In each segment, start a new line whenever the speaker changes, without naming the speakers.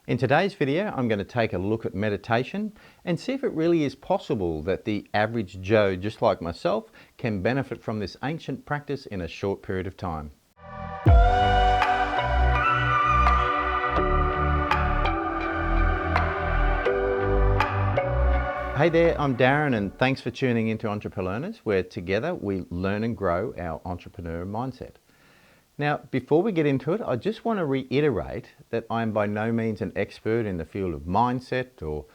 In today's video, I'm going to take a look at meditation and see if it really is possible that the average Joe, just like myself, can benefit from this ancient practice in a short period of time. Hey there, I'm Darren and thanks for tuning into Entreprelearners, where together we learn and grow our entrepreneur mindset. Now, before we get into it, I just want to reiterate that I am by no means an expert in the field of mindset or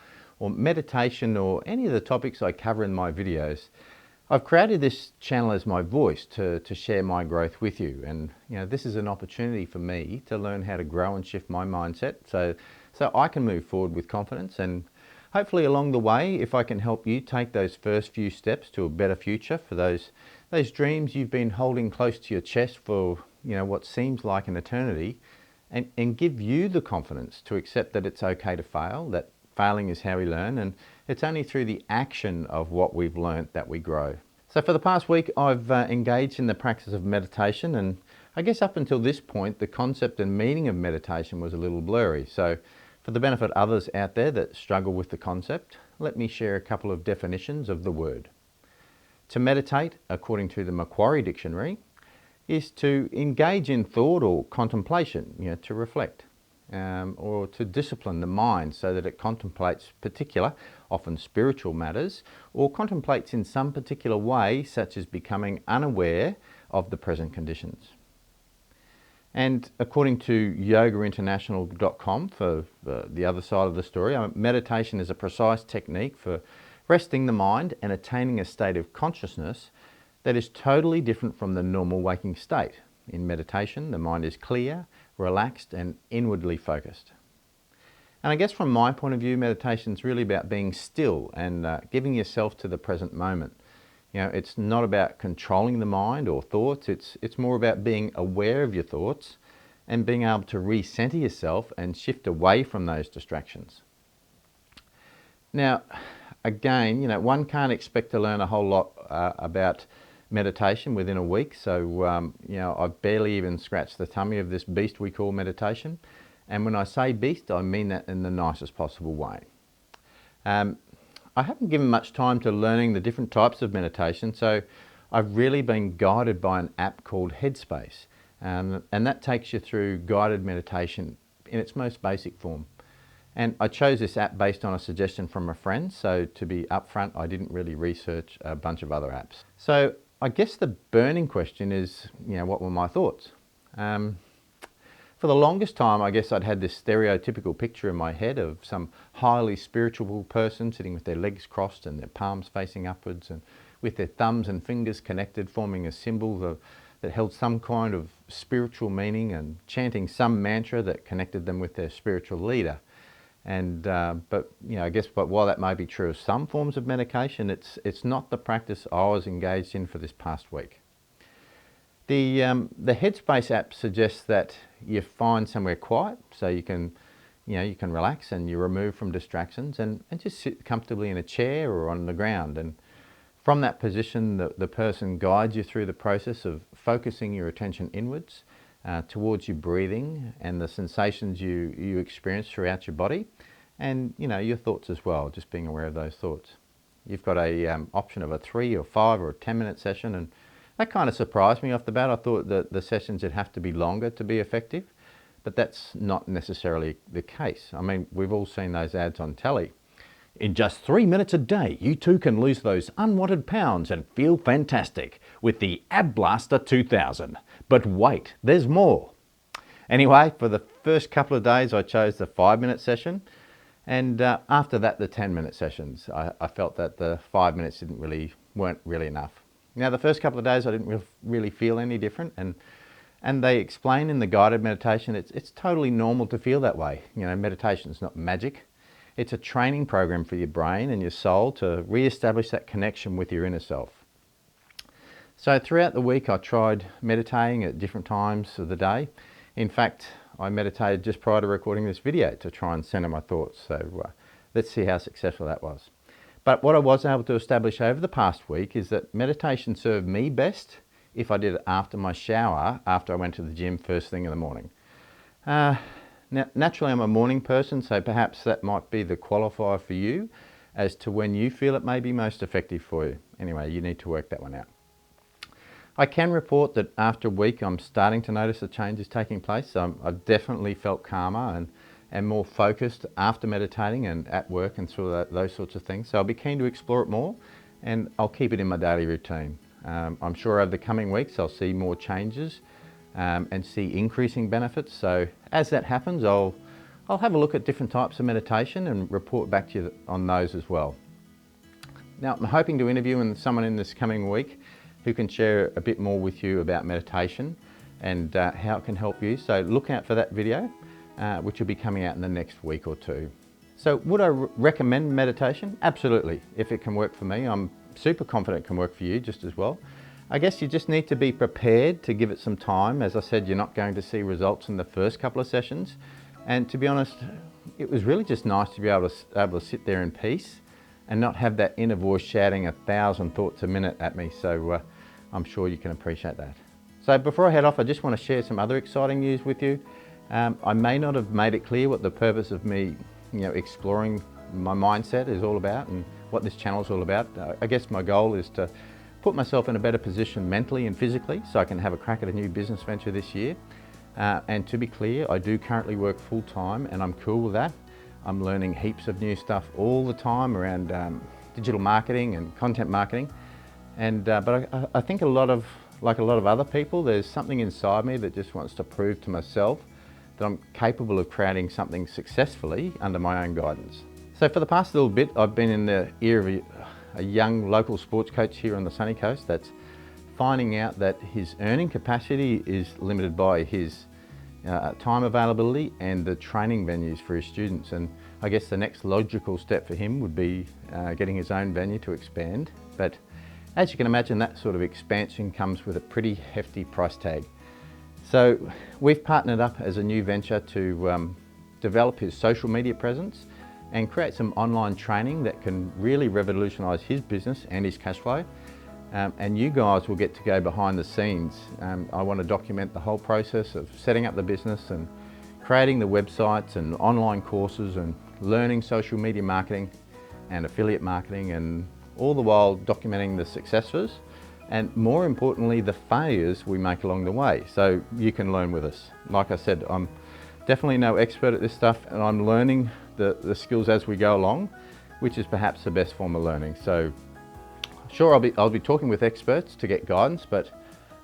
meditation or any of the topics I cover in my videos. I've created this channel as my voice to share my growth with you, and this is an opportunity for me to learn how to grow and shift my mindset so I can move forward with confidence, and hopefully along the way, if I can help you take those first few steps to a better future for those dreams you've been holding close to your chest for what seems like an eternity, and give you the confidence to accept that it's okay to fail, that failing is how we learn, and it's only through the action of what we've learnt that we grow. So for the past week, I've engaged in the practice of meditation, and I guess up until this point, the concept and meaning of meditation was a little blurry. So for the benefit of others out there that struggle with the concept, let me share a couple of definitions of the word. To meditate, according to the Macquarie Dictionary, is to engage in thought or contemplation, to reflect, or to discipline the mind so that it contemplates particular, often spiritual matters, or contemplates in some particular way, such as becoming unaware of the present conditions. And according to yogainternational.com, for the other side of the story, meditation is a precise technique for resting the mind and attaining a state of consciousness that is totally different from the normal waking state. In meditation, the mind is clear, relaxed, and inwardly focused. And I guess from my point of view, meditation is really about being still and giving yourself to the present moment. It's not about controlling the mind or thoughts. It's more about being aware of your thoughts and being able to recenter yourself and shift away from those distractions. Now, again, one can't expect to learn a whole lot about meditation within a week. So, I've barely even scratched the tummy of this beast we call meditation. And when I say beast, I mean that in the nicest possible way. I haven't given much time to learning the different types of meditation, so I've really been guided by an app called Headspace, and that takes you through guided meditation in its most basic form. And I chose this app based on a suggestion from a friend, so to be upfront, I didn't really research a bunch of other apps. So I guess the burning question is, what were my thoughts? For the longest time, I guess I'd had this stereotypical picture in my head of some highly spiritual person sitting with their legs crossed and their palms facing upwards and with their thumbs and fingers connected, forming a symbol that held some kind of spiritual meaning and chanting some mantra that connected them with their spiritual leader. And but while that may be true of some forms of medication, it's not the practice I was engaged in for this past week. The Headspace app suggests that you find somewhere quiet so you can relax and you remove from distractions and just sit comfortably in a chair or on the ground. And from that position, the person guides you through the process of focusing your attention inwards towards your breathing and the sensations you experience throughout your body, and your thoughts as well, just being aware of those thoughts. You've got a option of a 3 or 5 or a 10-minute session, and that kind of surprised me off the bat. I thought that the sessions would have to be longer to be effective, but that's not necessarily the case. I mean, we've all seen those ads on telly. In just 3 minutes a day, you too can lose those unwanted pounds and feel fantastic with the Ab Blaster 2000. But wait, there's more. Anyway, for the first couple of days, I chose the 5-minute session. And after that, the 10-minute sessions. I felt that the 5 minutes weren't really enough. Now, the first couple of days, I didn't really feel any different. And they explain in the guided meditation, it's totally normal to feel that way. Meditation's not magic. It's a training program for your brain and your soul to re-establish that connection with your inner self. So throughout the week, I tried meditating at different times of the day. In fact, I meditated just prior to recording this video to try and center my thoughts. So let's see how successful that was. But what I was able to establish over the past week is that meditation served me best if I did it after my shower, after I went to the gym first thing in the morning. Now, naturally I'm a morning person, so perhaps that might be the qualifier for you as to when you feel it may be most effective for you. Anyway, you need to work that one out. I can report that after a week I'm starting to notice the changes taking place. So I've definitely felt calmer and more focused after meditating and at work and through those sorts of things. So I'll be keen to explore it more, and I'll keep it in my daily routine. I'm sure over the coming weeks I'll see more changes and see increasing benefits. So as that happens, I'll have a look at different types of meditation and report back to you on those as well. Now, I'm hoping to interview someone in this coming week who can share a bit more with you about meditation and how it can help you. So look out for that video, which will be coming out in the next week or two. So would I recommend meditation? Absolutely. If it can work for me, I'm super confident it can work for you just as well. I guess you just need to be prepared to give it some time. As I said, you're not going to see results in the first couple of sessions. And to be honest, it was really just nice to be able to sit there in peace and not have that inner voice shouting 1,000 thoughts a minute at me. So I'm sure you can appreciate that. So before I head off, I just want to share some other exciting news with you. I may not have made it clear what the purpose of me exploring my mindset is all about and what this channel is all about. I guess my goal is to put myself in a better position mentally and physically so I can have a crack at a new business venture this year. And to be clear, I do currently work full time and I'm cool with that. I'm learning heaps of new stuff all the time around digital marketing and content marketing. But I think like a lot of other people, there's something inside me that just wants to prove to myself that I'm capable of creating something successfully under my own guidance. So for the past little bit, I've been in the ear of a young local sports coach here on the sunny coast that's finding out that his earning capacity is limited by his time availability and the training venues for his students. And I guess the next logical step for him would be getting his own venue to expand. But as you can imagine, that sort of expansion comes with a pretty hefty price tag. So we've partnered up as a new venture to develop his social media presence and create some online training that can really revolutionise his business and his cash flow. And you guys will get to go behind the scenes. I want to document the whole process of setting up the business and creating the websites and online courses and learning social media marketing and affiliate marketing, and all the while documenting the successes and, more importantly, the failures we make along the way, so you can learn with us. Like I said, I'm definitely no expert at this stuff, and I'm learning the skills as we go along, which is perhaps the best form of learning. So sure, I'll be talking with experts to get guidance, but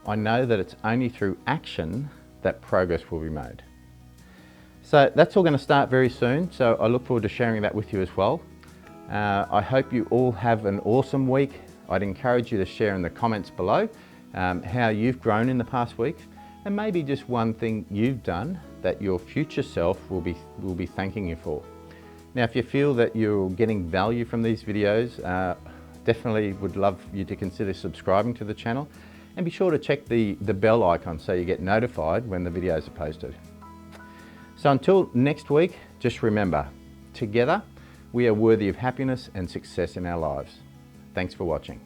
I know that it's only through action that progress will be made. So that's all going to start very soon, so I look forward to sharing that with you as well. I hope you all have an awesome week. I'd encourage you to share in the comments below how you've grown in the past week, and maybe just one thing you've done that your future self will be thanking you for. Now, if you feel that you're getting value from these videos, definitely would love you to consider subscribing to the channel, and be sure to check the bell icon so you get notified when the videos are posted. So until next week, just remember, together we are worthy of happiness and success in our lives. Thanks for watching.